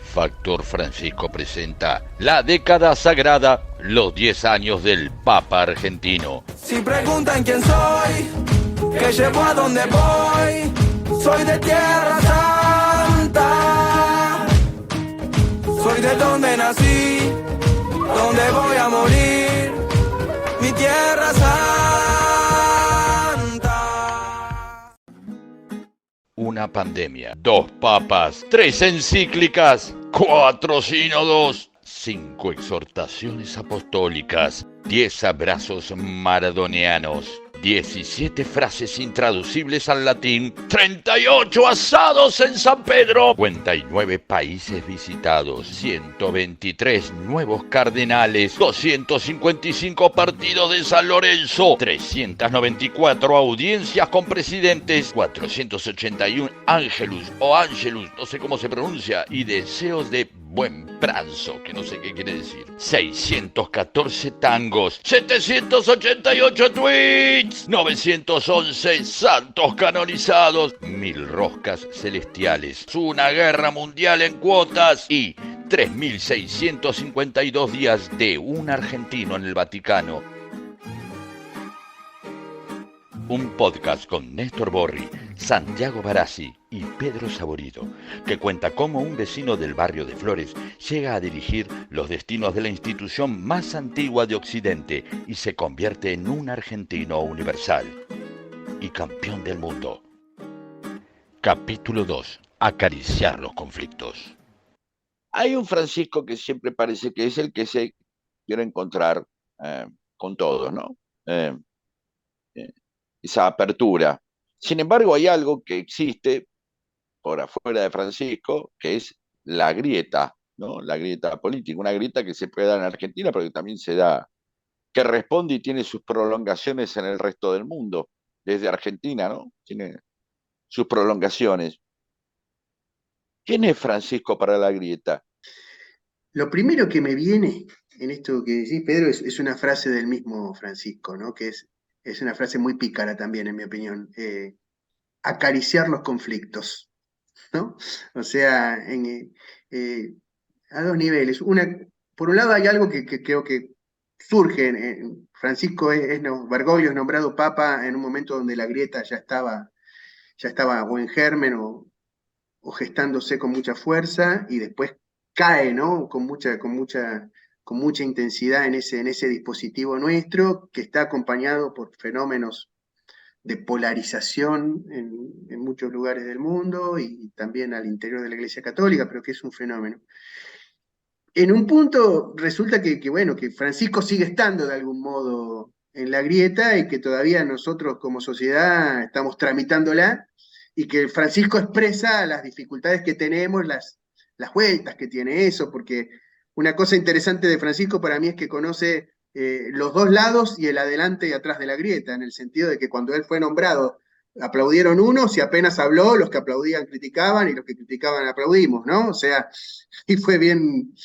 Factor Francisco presenta la década sagrada, los 10 años del Papa argentino. Si preguntan quién soy, que llevo a donde voy, soy de Tierra Santa, soy de donde nací, donde voy a morir, mi Tierra Santa. Una pandemia, 2 papas, 3 encíclicas, 4 sínodos, 5 exhortaciones apostólicas, 10 abrazos maradonianos, 17 frases intraducibles al latín, 38 asados en San Pedro, 59 países visitados, 123 nuevos cardenales, 255 partidos de San Lorenzo, 394 audiencias con presidentes, 481 ángelus o ángelus, no sé cómo se pronuncia, y deseos de buen pranzo, que no sé qué quiere decir, 614 tangos, 788 tweets, 911 santos canonizados, 1000 roscas celestiales, una guerra mundial en cuotas y 3652 días de un argentino en el Vaticano. Un podcast con Néstor Borri, Santiago Barassi y Pedro Saborido, que cuenta cómo un vecino del barrio de Flores llega a dirigir los destinos de la institución más antigua de Occidente y se convierte en un argentino universal y campeón del mundo. Capítulo 2. Acariciar los conflictos. Hay un Francisco que siempre parece que es el que se quiere encontrar con todos, ¿no? Esa apertura. Sin embargo, hay algo que existe por afuera de Francisco, que es la grieta, ¿no? La grieta política, una grieta que se puede dar en Argentina, pero que también se da, que responde y tiene sus prolongaciones en el resto del mundo, desde Argentina, ¿no? Tiene sus prolongaciones. ¿Quién es Francisco para la grieta? Lo primero que me viene en esto que decís, Pedro, es una frase del mismo Francisco, ¿no? Que es una frase muy pícara también, en mi opinión. Acariciar los conflictos, ¿no? O sea, a dos niveles. Por un lado hay algo que creo que surge. Francisco Bergoglio es nombrado papa en un momento donde la grieta ya estaba o en germen o gestándose con mucha fuerza y después cae, ¿no? Con mucha intensidad en ese dispositivo nuestro, que está acompañado por fenómenos de polarización en muchos lugares del mundo y también al interior de la Iglesia Católica, pero que es un fenómeno. En un punto resulta que Francisco sigue estando de algún modo en la grieta y que todavía nosotros como sociedad estamos tramitándola y que Francisco expresa las dificultades que tenemos, las vueltas que tiene eso, porque una cosa interesante de Francisco para mí es que conoce los dos lados y el adelante y atrás de la grieta, en el sentido de que cuando él fue nombrado aplaudieron unos y apenas habló, los que aplaudían criticaban y los que criticaban aplaudimos, ¿no? O sea, y fue bien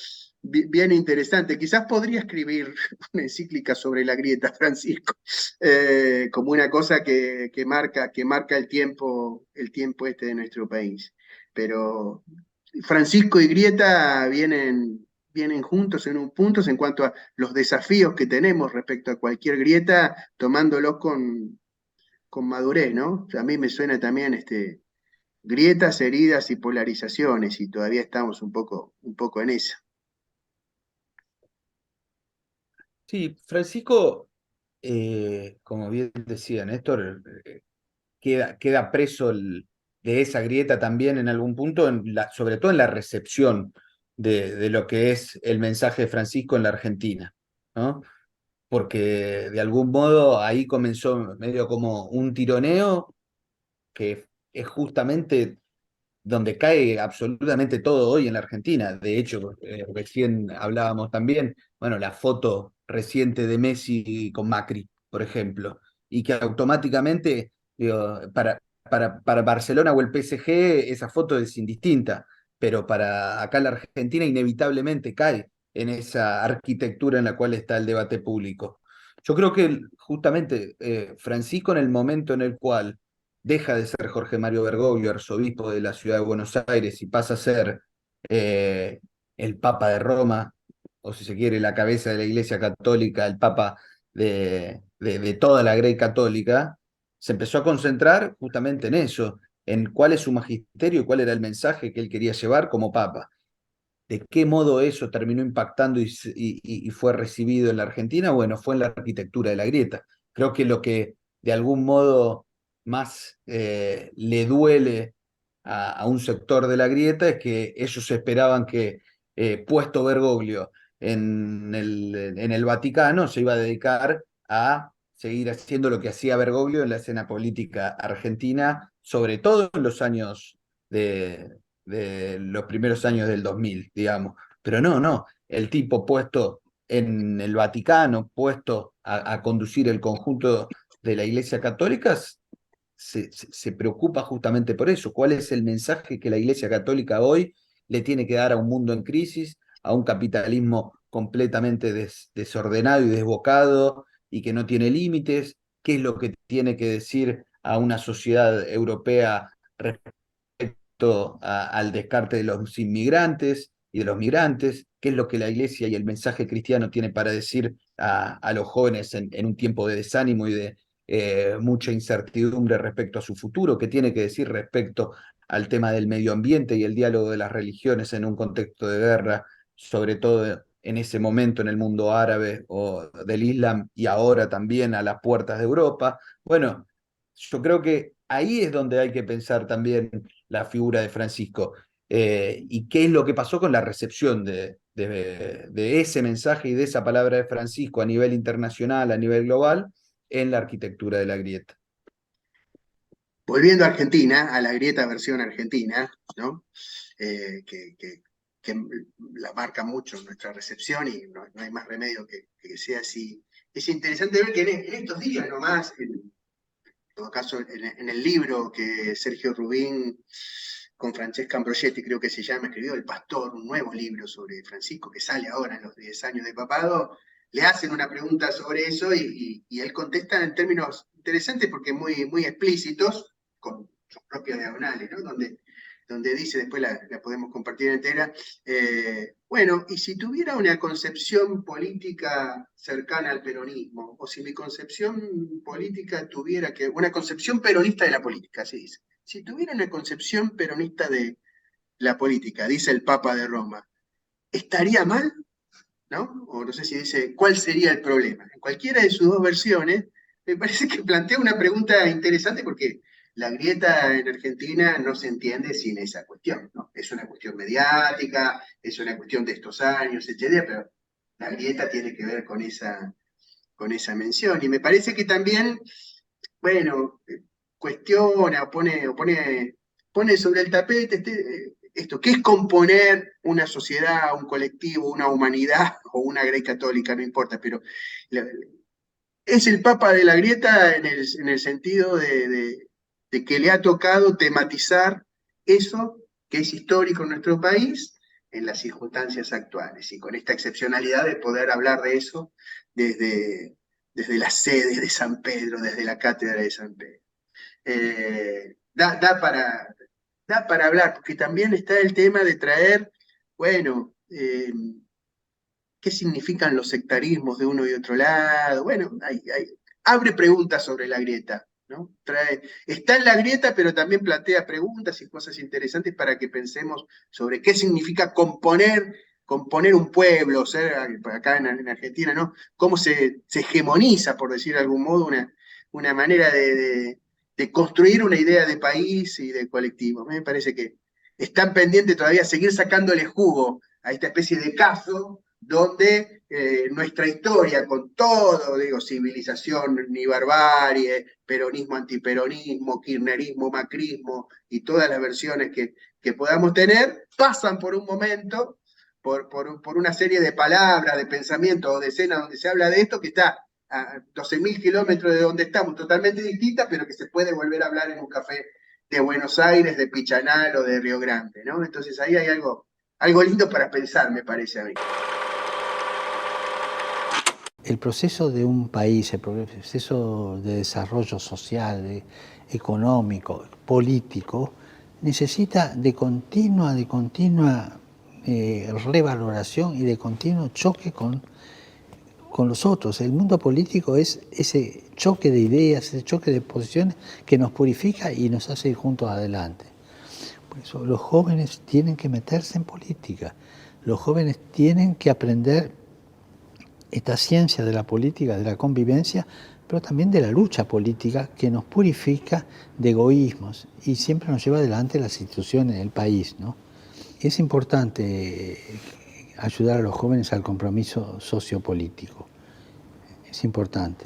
interesante. Quizás podría escribir una encíclica sobre la grieta, Francisco, como una cosa que marca el tiempo de nuestro país. Pero Francisco y grieta vienen juntos en puntos en cuanto a los desafíos que tenemos respecto a cualquier grieta, tomándolos con madurez, ¿no? A mí me suena también grietas, heridas y polarizaciones, y todavía estamos un poco en eso. Sí, Francisco, como bien decía Néstor, queda preso de esa grieta también en algún punto, sobre todo en la recepción de lo que es el mensaje de Francisco en la Argentina, ¿no? Porque de algún modo ahí comenzó medio como un tironeo que es justamente donde cae absolutamente todo hoy en la Argentina. De hecho, recién hablábamos también, bueno, la foto reciente de Messi con Macri, por ejemplo, y que automáticamente, digo, para Barcelona o el PSG esa foto es indistinta, pero para acá la Argentina inevitablemente cae en esa arquitectura en la cual está el debate público. Yo creo que justamente Francisco, en el momento en el cual deja de ser Jorge Mario Bergoglio, arzobispo de la ciudad de Buenos Aires, y pasa a ser eh, el Papa de Roma, o si se quiere, la cabeza de la Iglesia Católica, el Papa de toda la Grey Católica, se empezó a concentrar justamente en eso, en cuál es su magisterio y cuál era el mensaje que él quería llevar como Papa. ¿De qué modo eso terminó impactando y fue recibido en la Argentina? Bueno, fue en la arquitectura de la grieta. Creo que lo que de algún modo más le duele a un sector de la grieta es que ellos esperaban que, puesto Bergoglio en el Vaticano, se iba a dedicar a seguir haciendo lo que hacía Bergoglio en la escena política argentina, sobre todo en los años de los primeros años del 2000, digamos. Pero no, no, el tipo puesto en el Vaticano, puesto a conducir el conjunto de la Iglesia Católica, se preocupa justamente por eso. ¿Cuál es el mensaje que la Iglesia Católica hoy le tiene que dar a un mundo en crisis, a un capitalismo completamente desordenado y desbocado y que no tiene límites? ¿Qué es lo que tiene que decir a una sociedad europea respecto al descarte de los inmigrantes y de los migrantes? ¿Qué es lo que la Iglesia y el mensaje cristiano tiene para decir a los jóvenes en un tiempo de desánimo y de mucha incertidumbre respecto a su futuro? ¿Qué tiene que decir respecto al tema del medio ambiente y el diálogo de las religiones en un contexto de guerra, sobre todo en ese momento en el mundo árabe o del Islam y ahora también a las puertas de Europa? Bueno, yo creo que ahí es donde hay que pensar también la figura de Francisco. Y qué es lo que pasó con la recepción de ese mensaje y de esa palabra de Francisco a nivel internacional, a nivel global, en la arquitectura de la grieta. Volviendo a Argentina, a la grieta versión argentina, ¿no? Que la marca mucho nuestra recepción y no hay más remedio que sea así. Es interesante ver que en estos días nomás, en todo caso en el libro que Sergio Rubín con Francesca Ambrogetti, creo que se llama, escribió El Pastor, un nuevo libro sobre Francisco que sale ahora en los 10 años de papado, le hacen una pregunta sobre eso y él contesta en términos interesantes porque muy explícitos, con sus propias diagonales, ¿no? Donde dice, después la podemos compartir entera, bueno, y si tuviera una concepción política cercana al peronismo, o si mi concepción política tuviera una concepción peronista de la política, así dice, si tuviera una concepción peronista de la política, dice el Papa de Roma, ¿estaría mal? ¿No? O no sé si dice, ¿cuál sería el problema? En cualquiera de sus dos versiones, me parece que plantea una pregunta interesante porque la grieta en Argentina no se entiende sin esa cuestión, ¿no? Es una cuestión mediática, es una cuestión de estos años, etcétera, pero la grieta tiene que ver con esa mención. Y me parece que también, bueno, cuestiona pone sobre el tapete esto, ¿qué es componer una sociedad, un colectivo, una humanidad o una Grey Católica? No importa, pero es el Papa de la grieta en el sentido de que le ha tocado tematizar eso que es histórico en nuestro país en las circunstancias actuales y con esta excepcionalidad de poder hablar de eso desde la sede de San Pedro, desde la cátedra de San Pedro. Da para hablar, porque también está el tema de traer, bueno, qué significan los sectarismos de uno y otro lado. Bueno, abre preguntas sobre la grieta, ¿no? Está en la grieta, pero también plantea preguntas y cosas interesantes para que pensemos sobre qué significa componer un pueblo, ser acá en Argentina, ¿no? Cómo se hegemoniza, por decir de algún modo, una manera de construir una idea de país y de colectivo. Me parece que están pendientes todavía seguir sacándole jugo a esta especie de caso donde nuestra historia, con todo, digo, civilización ni barbarie, peronismo, antiperonismo, kirchnerismo, macrismo y todas las versiones que podamos tener, pasan por un momento, por una serie de palabras, de pensamientos o de escenas donde se habla de esto, que está a 12.000 kilómetros de donde estamos, totalmente distinta, pero que se puede volver a hablar en un café de Buenos Aires, de Pichanal o de Río Grande, ¿no? Entonces ahí hay algo lindo para pensar, me parece a mí. El proceso de un país, el proceso de desarrollo social, económico, político, necesita de continua revaloración y de continuo choque con los otros. El mundo político es ese choque de ideas, ese choque de posiciones que nos purifica y nos hace ir juntos adelante. Por eso los jóvenes tienen que meterse en política. Los jóvenes tienen que aprender esta ciencia de la política, de la convivencia, pero también de la lucha política que nos purifica de egoísmos y siempre nos lleva adelante las instituciones del país, ¿no? Es importante ayudar a los jóvenes al compromiso sociopolítico. Es importante.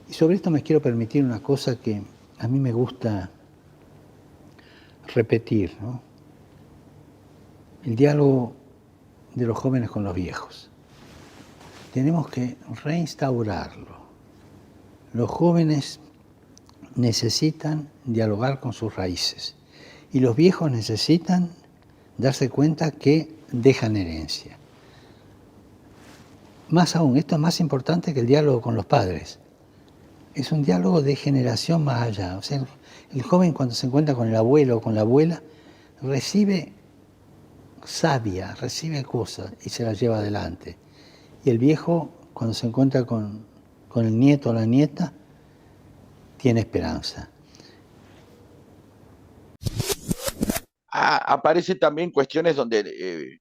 Y sobre esto me quiero permitir una cosa que a mí me gusta repetir, ¿no? El diálogo de los jóvenes con los viejos. Tenemos que reinstaurarlo. Los jóvenes necesitan dialogar con sus raíces y los viejos necesitan darse cuenta que dejan herencia. Más aún, esto es más importante que el diálogo con los padres. Es un diálogo de generación más allá. O sea, el joven cuando se encuentra con el abuelo o con la abuela recibe savia, recibe cosas y se las lleva adelante. Y el viejo, cuando se encuentra con el nieto o la nieta, tiene esperanza. Aparecen también cuestiones donde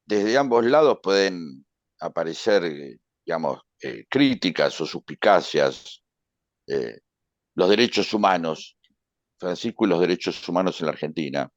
desde ambos lados pueden aparecer, digamos, críticas o suspicacias. Los derechos humanos, Francisco, y los derechos humanos en la Argentina.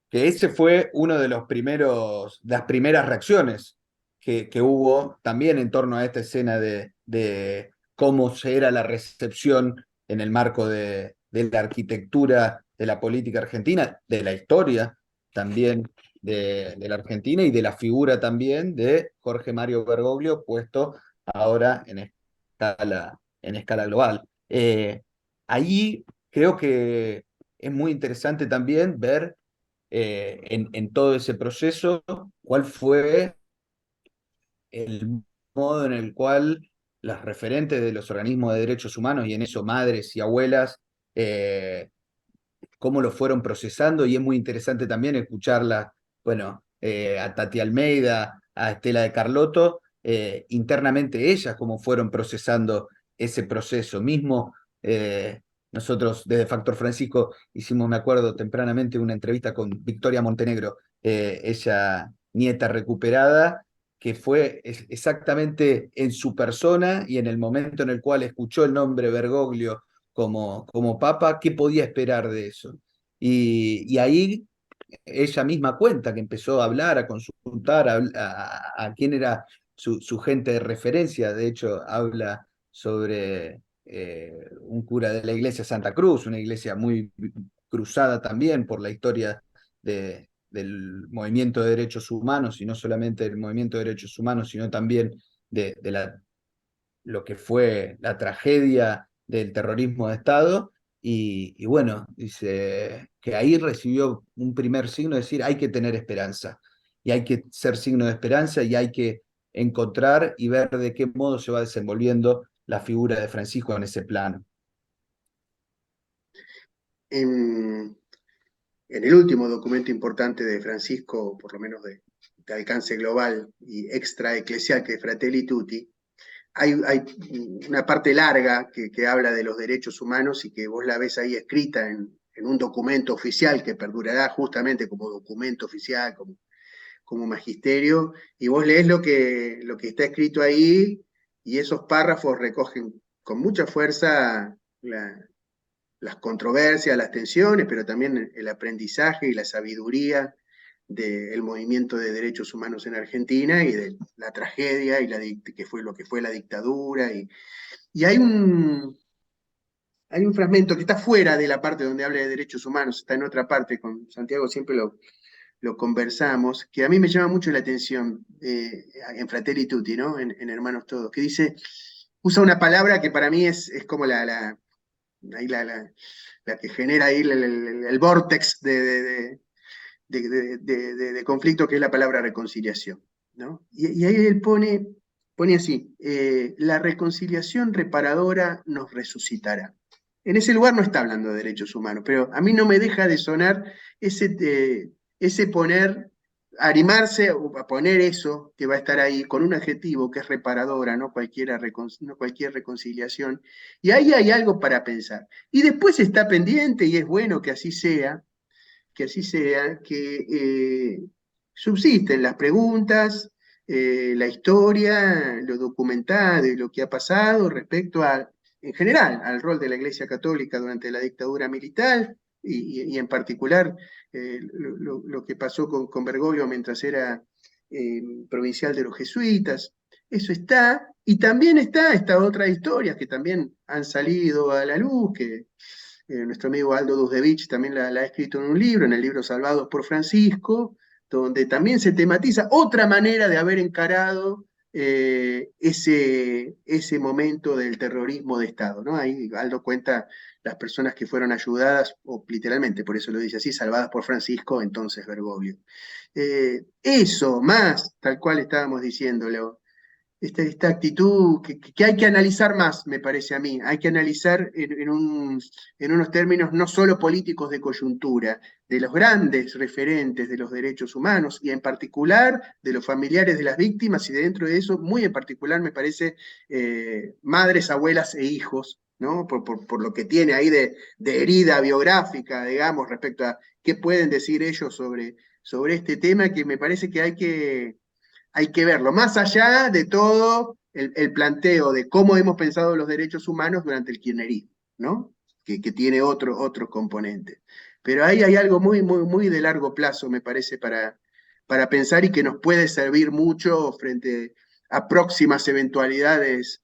Que ese fue uno de las primeras reacciones que hubo también en torno a esta escena de cómo era la recepción en el marco de la arquitectura de la política argentina, de la historia también de la Argentina y de la figura también de Jorge Mario Bergoglio, puesto ahora en escala global. Ahí creo que es muy interesante también ver en todo ese proceso cuál fue el modo en el cual las referentes de los organismos de derechos humanos, y en eso madres y abuelas, cómo lo fueron procesando, y es muy interesante también escucharla, bueno, a Tati Almeida, a Estela de Carlotto, internamente ellas cómo fueron procesando ese proceso mismo. Nosotros desde Factor Francisco hicimos, me acuerdo, tempranamente una entrevista con Victoria Montenegro, ella nieta recuperada, que fue exactamente en su persona y en el momento en el cual escuchó el nombre Bergoglio como papa, ¿qué podía esperar de eso? Y ahí ella misma cuenta que empezó a hablar, a consultar a quién era su gente de referencia. De hecho, habla sobre un cura de la iglesia Santa Cruz, una iglesia muy cruzada también por la historia del movimiento de derechos humanos, y no solamente del movimiento de derechos humanos, sino también de lo que fue la tragedia del terrorismo de Estado. Y bueno, dice que ahí recibió un primer signo de decir hay que tener esperanza, y hay que ser signo de esperanza, y hay que encontrar y ver de qué modo se va desenvolviendo la figura de Francisco en ese plano. En el último documento importante de Francisco, por lo menos de alcance global y extra eclesial, que es Fratelli Tutti, hay una parte larga que habla de los derechos humanos y que vos la ves ahí escrita en un documento oficial que perdurará justamente como documento oficial, como magisterio, y vos lees lo que está escrito ahí, y esos párrafos recogen con mucha fuerza las controversias, las tensiones, pero también el aprendizaje y la sabiduría del movimiento de derechos humanos en Argentina y de la tragedia y que fue lo que fue la dictadura. Y hay un fragmento que está fuera de la parte donde habla de derechos humanos, está en otra parte, con Santiago siempre lo conversamos, que a mí me llama mucho la atención en Fratelli Tutti, ¿no? En Hermanos Todos, que dice, usa una palabra que para mí es como la que genera ahí el vórtex de conflicto, que es la palabra reconciliación, ¿no? Y ahí él pone así, la reconciliación reparadora nos resucitará. En ese lugar no está hablando de derechos humanos, pero a mí no me deja de sonar ese ese poner, animarse o a poner eso que va a estar ahí con un adjetivo que es reparadora, no cualquier reconciliación. Y ahí hay algo para pensar. Y después está pendiente, y es bueno que así sea, que subsisten las preguntas, la historia, lo documentado y lo que ha pasado respecto a, en general, al rol de la Iglesia Católica durante la dictadura militar y en particular lo que pasó con Bergoglio mientras era provincial de los jesuitas. Eso está, y también está esta otra historia que también han salido a la luz, que nuestro amigo Aldo Dusdevich también la ha escrito en un libro, en el libro Salvados por Francisco, donde también se tematiza otra manera de haber encarado ese momento del terrorismo de Estado, ¿no? Ahí Aldo cuenta las personas que fueron ayudadas, o literalmente, por eso lo dice así, salvadas por Francisco, entonces Bergoglio. Eso, más, tal cual estábamos diciéndolo, esta actitud que hay que analizar más, me parece a mí. Hay que analizar en unos términos no solo políticos de coyuntura, de los grandes referentes de los derechos humanos y en particular de los familiares de las víctimas y dentro de eso, muy en particular, me parece, madres, abuelas e hijos, ¿no? Por lo que tiene ahí de herida biográfica, digamos, respecto a qué pueden decir ellos sobre este tema, que me parece que hay que verlo, más allá de todo el planteo de cómo hemos pensado los derechos humanos durante el kirchnerismo, ¿no? Que tiene otro componente. Pero ahí hay algo muy de largo plazo, me parece, para pensar y que nos puede servir mucho frente a próximas eventualidades,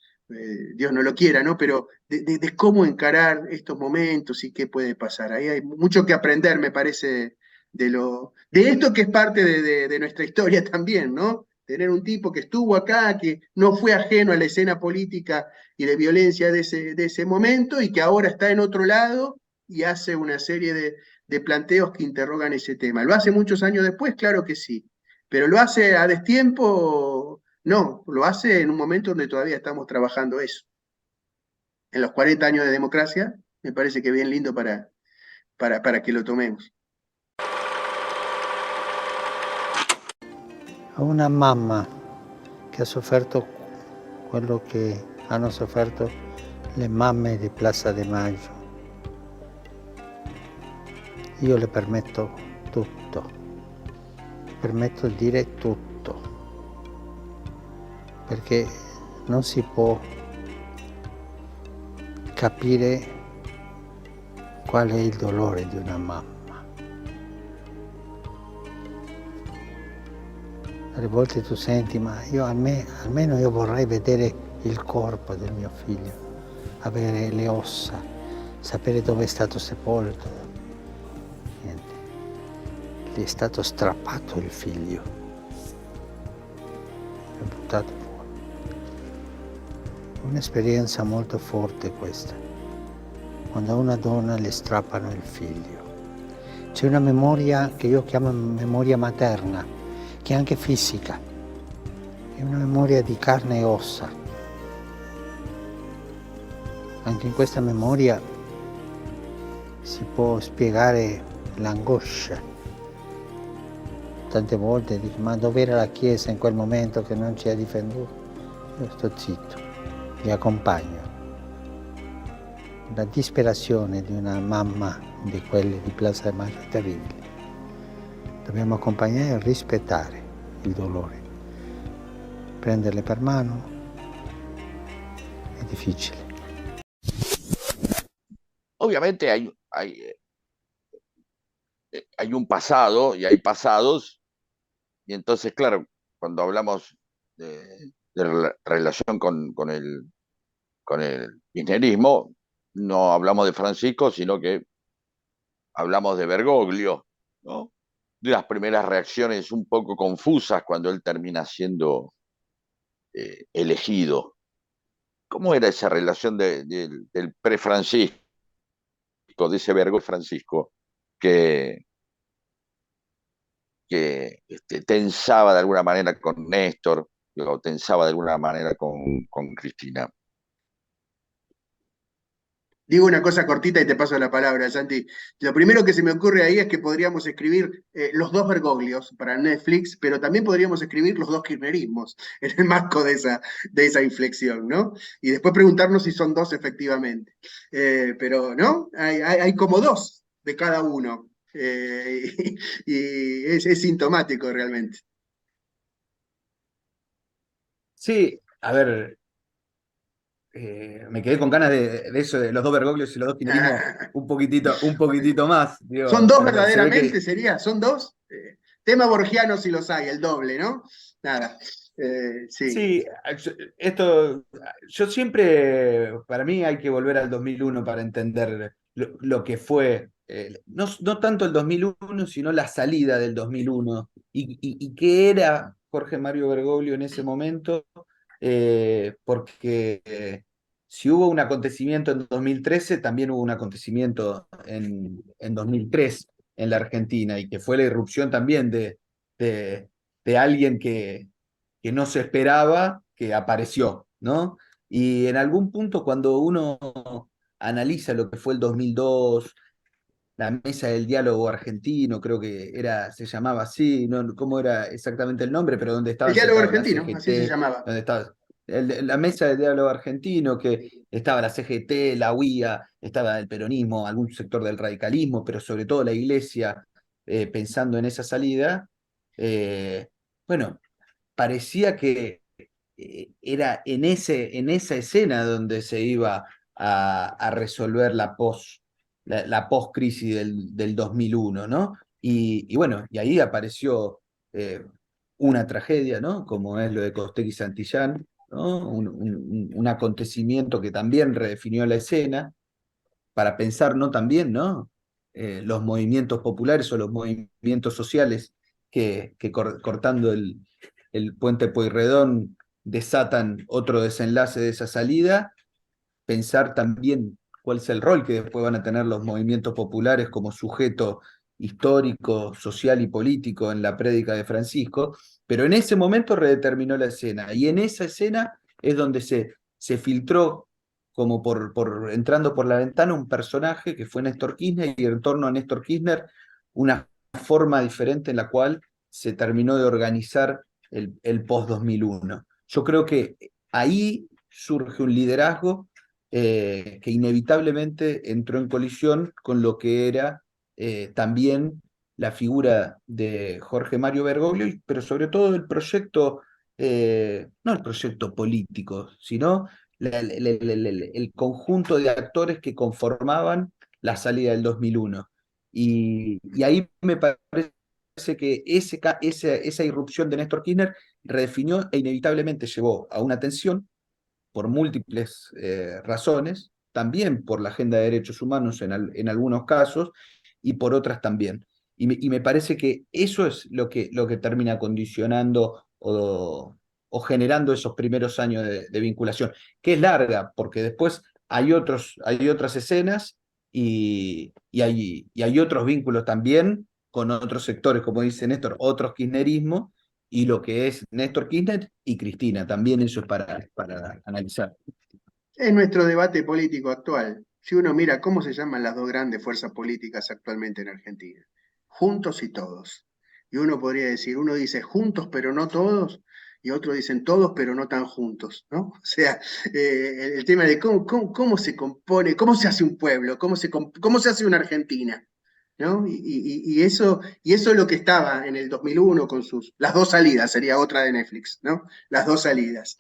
Dios no lo quiera, ¿no? Pero de cómo encarar estos momentos y qué puede pasar. Ahí hay mucho que aprender, me parece, de esto que es parte de nuestra historia también, ¿no? Tener un tipo que estuvo acá, que no fue ajeno a la escena política y de violencia de ese momento y que ahora está en otro lado y hace una serie de planteos que interrogan ese tema. ¿Lo hace muchos años después? Claro que sí. ¿Pero lo hace a destiempo? No, lo hace en un momento donde todavía estamos trabajando eso. En los 40 años de democracia, me parece que bien lindo para que lo tomemos. A una mamma che ha sofferto quello che hanno sofferto le mamme di Plaza de Maggio, io le permetto tutto, permetto di dire tutto, perché non si può capire qual è il dolore di una mamma. Alle volte tu senti, ma almeno io vorrei vedere il corpo del mio figlio, avere le ossa, sapere dove è stato sepolto. Niente. Gli è stato strappato il figlio e buttato fuori. Un'esperienza molto forte questa, quando a una donna le strappano il figlio. C'è una memoria che io chiamo memoria materna, che è anche fisica, è una memoria di carne e ossa. Anche in questa memoria si può spiegare l'angoscia. Tante volte dico, ma dov'era la Chiesa in quel momento che non ci ha difenduto? Io sto zitto, li accompagno. La disperazione di una mamma di quelle di Plaza de Maggio è terribile. Dobbiamo accompagnare e rispettare il dolore. Prenderle per mano è difficile. Obviamente hay un pasado y hay pasados, y entonces, claro, cuando hablamos de relación con el kirchnerismo, no hablamos de Francisco, sino que hablamos de Bergoglio, ¿no? De las primeras reacciones un poco confusas cuando él termina siendo elegido. ¿Cómo era esa relación del pre-Francisco, de ese Bergoglio Francisco, que, tensaba de alguna manera con Néstor, o tensaba de alguna manera con Cristina? Digo una cosa cortita y te paso la palabra, Santi. Lo primero que se me ocurre ahí es que podríamos escribir los dos Bergoglios para Netflix, pero también podríamos escribir los dos kirchnerismos en el marco de esa inflexión, ¿no? Y después preguntarnos si son dos efectivamente. Pero, ¿no? Hay como dos de cada uno. Y es sintomático realmente. Sí, a ver, me quedé con ganas de eso, de los dos Bergoglios y los dos kirchnerismos un poquitito más. ¿Son Digo, dos se ve verdaderamente, que sería? ¿Son dos? Tema borgiano si los hay, el doble, ¿no? Nada. Sí. sí, esto, yo siempre, para mí hay que volver al 2001 para entender lo que fue, no tanto el 2001, sino la salida del 2001 y qué era Jorge Mario Bergoglio en ese momento, porque si hubo un acontecimiento en 2013, también hubo un acontecimiento en 2003 en la Argentina y que fue la irrupción también de, de alguien que no se esperaba, que apareció, ¿no? Y en algún punto cuando uno analiza lo que fue el 2002, la mesa del diálogo argentino, creo que se llamaba así, no, cómo era exactamente el nombre, pero donde El estaban diálogo sentados la argentino, así se CGT, llamaba. donde estaba la mesa del diálogo argentino, que estaba la CGT, la UIA, estaba el peronismo, algún sector del radicalismo, pero sobre todo la iglesia, pensando en esa salida, bueno, parecía que era en esa escena donde se iba a resolver la post-crisis del 2001, ¿no? Y bueno, y ahí apareció una tragedia, ¿no? Como es lo de Costegui y Santillán, ¿no? Un acontecimiento que también redefinió la escena para pensar, ¿no? También, ¿no? Los movimientos populares o los movimientos sociales que cortando el puente Pueyrredón desatan otro desenlace de esa salida, pensar también cuál es el rol que después van a tener los movimientos populares como sujeto histórico, social y político en la prédica de Francisco, pero en ese momento redeterminó la escena, y en esa escena es donde se filtró como entrando por la ventana un personaje que fue Néstor Kirchner, y en torno a Néstor Kirchner una forma diferente en la cual se terminó de organizar el post-2001. Yo creo que ahí surge un liderazgo que inevitablemente entró en colisión con lo que era también la figura de Jorge Mario Bergoglio, pero sobre todo el proyecto, no el proyecto político, sino el conjunto de actores que conformaban la salida del 2001. Y ahí me parece que esa irrupción de Néstor Kirchner redefinió e inevitablemente llevó a una tensión por múltiples razones, también por la agenda de derechos humanos en algunos casos y por otras también. Y me parece que eso es lo que termina condicionando o generando esos primeros años de vinculación, que es larga, porque después hay otras escenas y hay otros vínculos también con otros sectores, como dice Néstor, otros kirchnerismos, y lo que es Néstor Kirchner y Cristina. También eso es para analizar. Es nuestro debate político actual. Si uno mira cómo se llaman las dos grandes fuerzas políticas actualmente en Argentina, juntos y todos. Y uno podría decir, uno dice juntos pero no todos, y otros dicen todos pero no tan juntos, ¿no? O sea, el tema de cómo se compone, cómo se hace un pueblo, cómo se hace una Argentina, ¿no? Y eso es lo que estaba en el 2001 con las dos salidas, sería otra de Netflix, ¿no? Las dos salidas.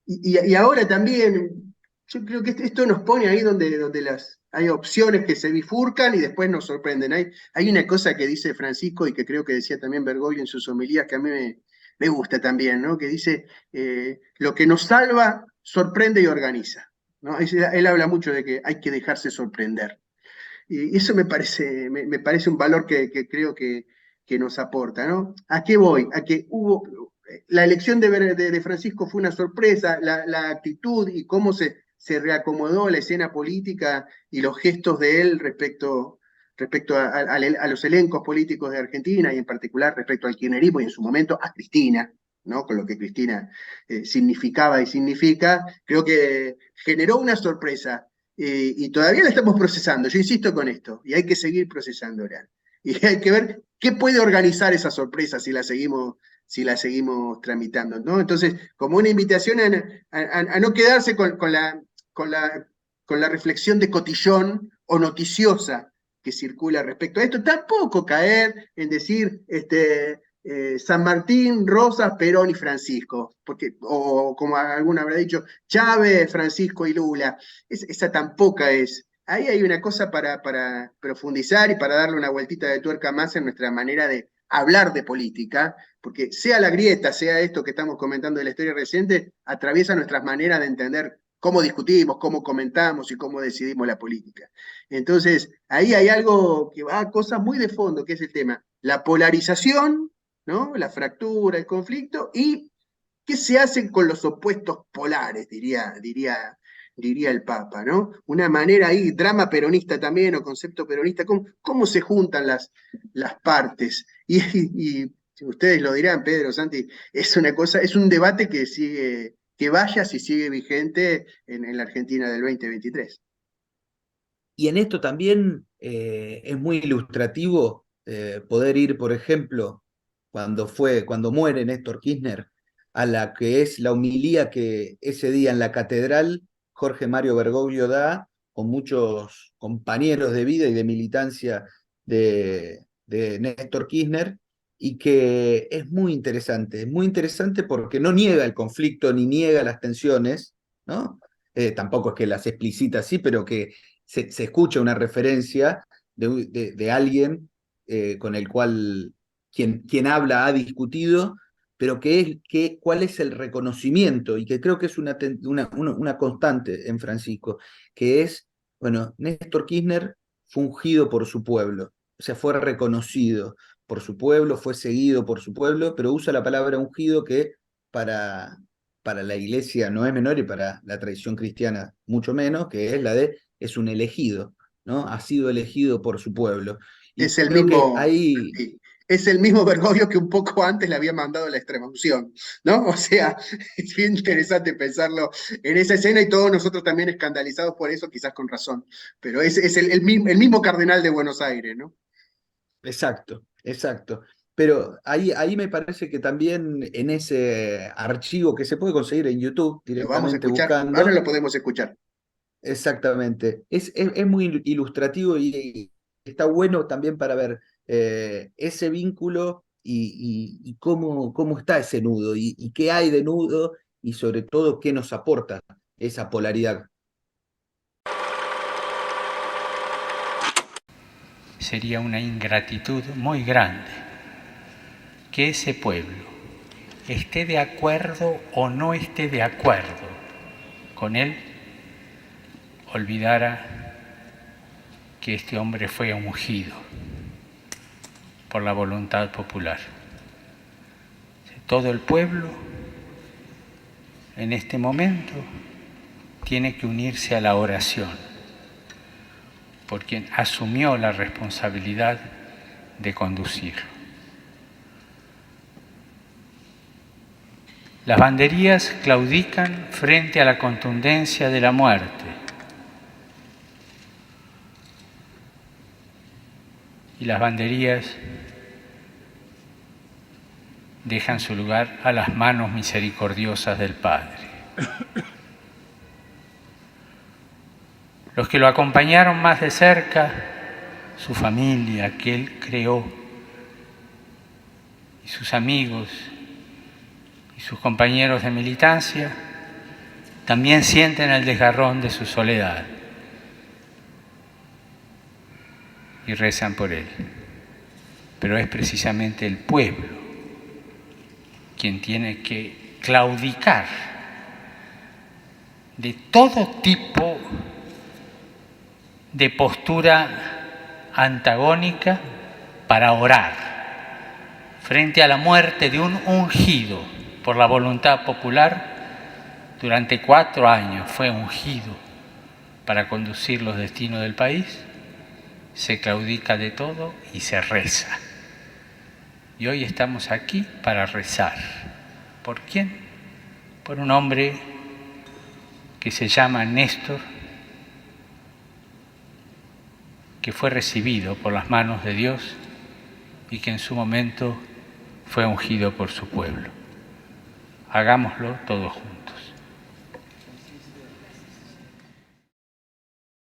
Y ahora también, yo creo que esto nos pone ahí donde hay opciones que se bifurcan y después nos sorprenden. Hay una cosa que dice Francisco y que creo que decía también Bergoglio en sus homilías que a mí me gusta también, ¿no? Que dice, lo que nos salva, sorprende y organiza, ¿no? Él habla mucho de que hay que dejarse sorprender. Y eso me parece un valor que creo que nos aporta, ¿no? ¿A qué voy? A que la elección de Francisco fue una sorpresa, la actitud y cómo se reacomodó la escena política y los gestos de él respecto a los elencos políticos de Argentina y en particular respecto al kirchnerismo y en su momento a Cristina, ¿no? Con lo que Cristina significaba y significa, creo que generó una sorpresa y todavía la estamos procesando. Yo insisto con esto, y hay que seguir procesándola. Y hay que ver qué puede organizar esa sorpresa si la seguimos tramitando, ¿no? Entonces, como una invitación a no quedarse con la reflexión de cotillón o noticiosa que circula respecto a esto, tampoco caer en decir San Martín, Rosas, Perón y Francisco, porque, o como alguno habrá dicho, Chávez, Francisco y Lula. Esa tampoco es. Ahí hay una cosa para profundizar y para darle una vueltita de tuerca más en nuestra manera de hablar de política, porque sea la grieta, sea esto que estamos comentando de la historia reciente, atraviesa nuestras maneras de entender cómo discutimos, cómo comentamos y cómo decidimos la política. Entonces, ahí hay algo que va a cosas muy de fondo, que es el tema, la polarización, ¿no? La fractura, el conflicto, y qué se hace con los opuestos polares, diría el Papa, ¿no? Una manera ahí, drama peronista también, o concepto peronista, cómo se juntan las partes. Y ustedes lo dirán, Pedro, Santi, es una cosa, es un debate que sigue, que vaya si sigue vigente en la Argentina del 2023. Y en esto también es muy ilustrativo poder ir, por ejemplo, cuando muere Néstor Kirchner, a la que es la homilía que ese día en la catedral Jorge Mario Bergoglio da con muchos compañeros de vida y de militancia de Néstor Kirchner, y que es muy interesante porque no niega el conflicto ni niega las tensiones, ¿no? Tampoco es que las explicita así, pero que se escucha una referencia de alguien con el cual quien habla ha discutido, pero cuál es el reconocimiento, y que creo que es una constante en Francisco, que es, bueno, Néstor Kirchner fue ungido por su pueblo, o sea, fue reconocido por su pueblo, fue seguido por su pueblo, pero usa la palabra ungido que para, para la iglesia no es menor y para la tradición cristiana mucho menos, que es la de es un elegido, ¿no? Ha sido elegido por su pueblo. Y Es el creo que mismo, ahí, sí, es el mismo Bergoglio que un poco antes le había mandado la extremaunción, ¿no? O sea, es bien interesante pensarlo en esa escena y todos nosotros también escandalizados por eso, quizás con razón, pero es el mismo cardenal de Buenos Aires, ¿no? exacto. Pero ahí me parece que también en ese archivo que se puede conseguir en YouTube Lo vamos a directamente escuchar, ahora buscando, lo podemos escuchar. exactamente, es muy ilustrativo y está bueno también para ver ese vínculo y cómo está ese nudo y qué hay de nudo y sobre todo qué nos aporta esa polaridad. Sería una ingratitud muy grande que ese pueblo esté de acuerdo o no esté de acuerdo con él, olvidara que este hombre fue ungido por la voluntad popular. Todo el pueblo en este momento tiene que unirse a la oración por quien asumió la responsabilidad de conducirlo. Las banderías claudican frente a la contundencia de la muerte. Y las banderías dejan su lugar a las manos misericordiosas del Padre. Los que lo acompañaron más de cerca, su familia que él creó, y sus amigos y sus compañeros de militancia, también sienten el desgarrón de su soledad y rezan por él. Pero es precisamente el pueblo quien tiene que claudicar de todo tipo de postura antagónica para orar frente a la muerte de un ungido por la voluntad popular. Durante 4 años fue ungido para conducir los destinos del país. Se claudica de todo y se reza. Y hoy estamos aquí para rezar. ¿Por quién? Por un hombre que se llama Néstor, que fue recibido por las manos de Dios y que en su momento fue ungido por su pueblo. Hagámoslo todos juntos.